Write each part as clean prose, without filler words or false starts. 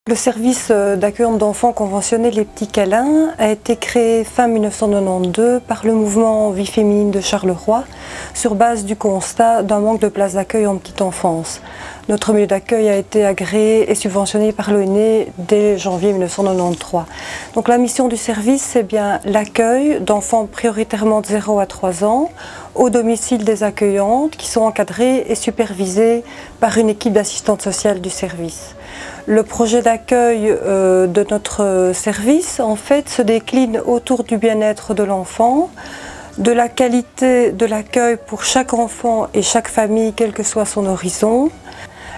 Le service d'accueillante d'enfants conventionné Les Petits Câlins a été créé fin 1992 par le mouvement Vie féminine de Charleroi sur base du constat d'un manque de places d'accueil en petite enfance. Notre milieu d'accueil a été agréé et subventionné par l'ONE dès janvier 1993. Donc la mission du service, c'est bien l'accueil d'enfants prioritairement de 0 à 3 ans au domicile des accueillantes qui sont encadrées et supervisées par une équipe d'assistantes sociales du service. Le projet d'accueil de notre service, en fait, se décline autour du bien-être de l'enfant, de la qualité de l'accueil pour chaque enfant et chaque famille, quel que soit son horizon,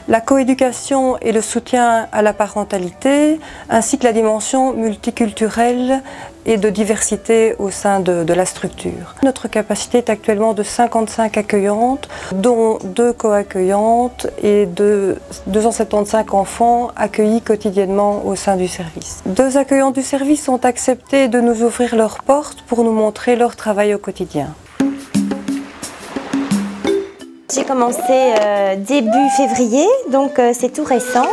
la coéducation et le soutien à la parentalité, ainsi que la dimension multiculturelle et de diversité au sein de la structure. Notre capacité est actuellement de 55 accueillantes, dont 2 co-accueillantes et 275 enfants accueillis quotidiennement au sein du service. 2 accueillantes du service ont accepté de nous ouvrir leurs portes pour nous montrer leur travail au quotidien. J'ai commencé début février, donc c'est tout récent.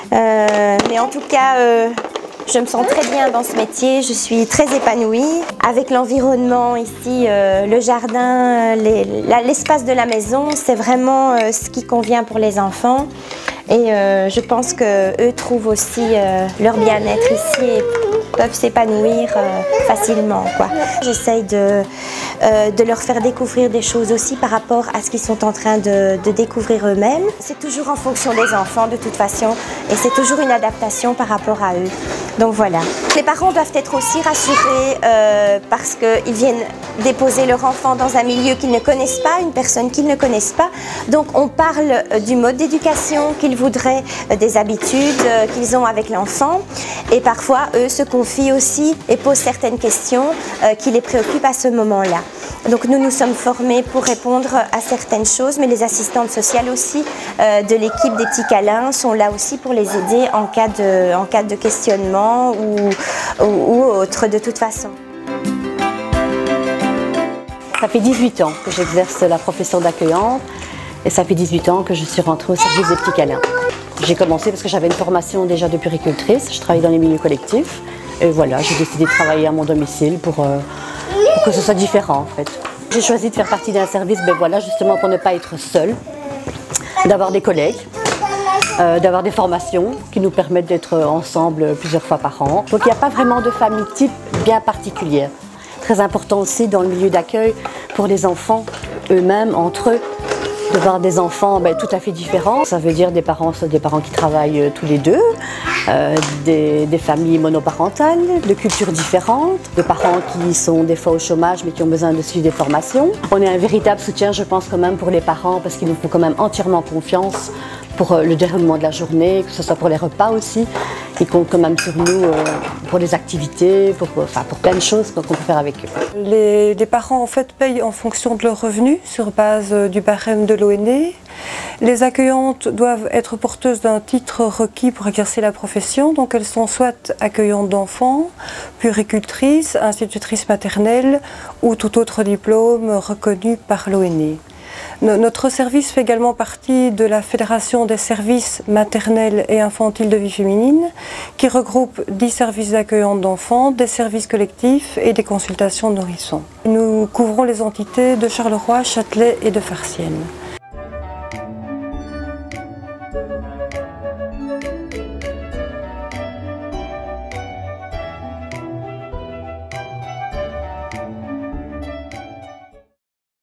Mais en tout cas, je me sens très bien dans ce métier, je suis très épanouie. Avec l'environnement ici, le jardin, l'espace de la maison, c'est vraiment ce qui convient pour les enfants. Et je pense qu'eux trouvent aussi leur bien-être ici et peuvent s'épanouir facilement, quoi. J'essaye de leur faire découvrir des choses aussi par rapport à ce qu'ils sont en train de découvrir eux-mêmes. C'est toujours en fonction des enfants de toute façon et c'est toujours une adaptation par rapport à eux. Donc voilà. Les parents doivent être aussi rassurés parce qu'ils viennent déposer leur enfant dans un milieu qu'ils ne connaissent pas, une personne qu'ils ne connaissent pas. Donc on parle du mode d'éducation qu'ils voudraient, des habitudes qu'ils ont avec l'enfant et parfois eux se confient aussi et posent certaines questions qui les préoccupent à ce moment-là. Donc nous nous sommes formés pour répondre à certaines choses, mais les assistantes sociales aussi de l'équipe des Petits Câlins sont là aussi pour les aider en cas de questionnement ou autre de toute façon. Ça fait 18 ans que j'exerce la profession d'accueillante et ça fait 18 ans que je suis rentrée au service des Petits Câlins. J'ai commencé parce que j'avais une formation déjà de puéricultrice, je travaille dans les milieux collectifs et voilà, j'ai décidé de travailler à mon domicile pour que ce soit différent en fait. J'ai choisi de faire partie d'un service voilà, justement pour ne pas être seule, d'avoir des collègues, d'avoir des formations qui nous permettent d'être ensemble plusieurs fois par an. Donc il n'y a pas vraiment de famille type bien particulière. Très important aussi dans le milieu d'accueil pour les enfants eux-mêmes, entre eux, de voir des enfants tout à fait différents. Ça veut dire des parents qui travaillent tous les deux, des familles monoparentales, de cultures différentes, de parents qui sont des fois au chômage mais qui ont besoin de suivre des formations. On est un véritable soutien, je pense, quand même pour les parents parce qu'ils nous font quand même entièrement confiance pour le déroulement de la journée, que ce soit pour les repas aussi. Ils comptent quand même sur nous pour les activités, pour plein de choses qu'on peut faire avec eux. Les parents en fait payent en fonction de leurs revenus sur base du barème de l'ONE. Les accueillantes doivent être porteuses d'un titre requis pour exercer la profession, donc elles sont soit accueillantes d'enfants, puéricultrices, institutrices maternelles ou tout autre diplôme reconnu par l'ONE. Notre service fait également partie de la Fédération des services maternels et infantiles de vie féminine qui regroupe 10 services d'accueillante d'enfants, des services collectifs et des consultations de nourrissons. Nous couvrons les entités de Charleroi, Châtelet et de Farciennes.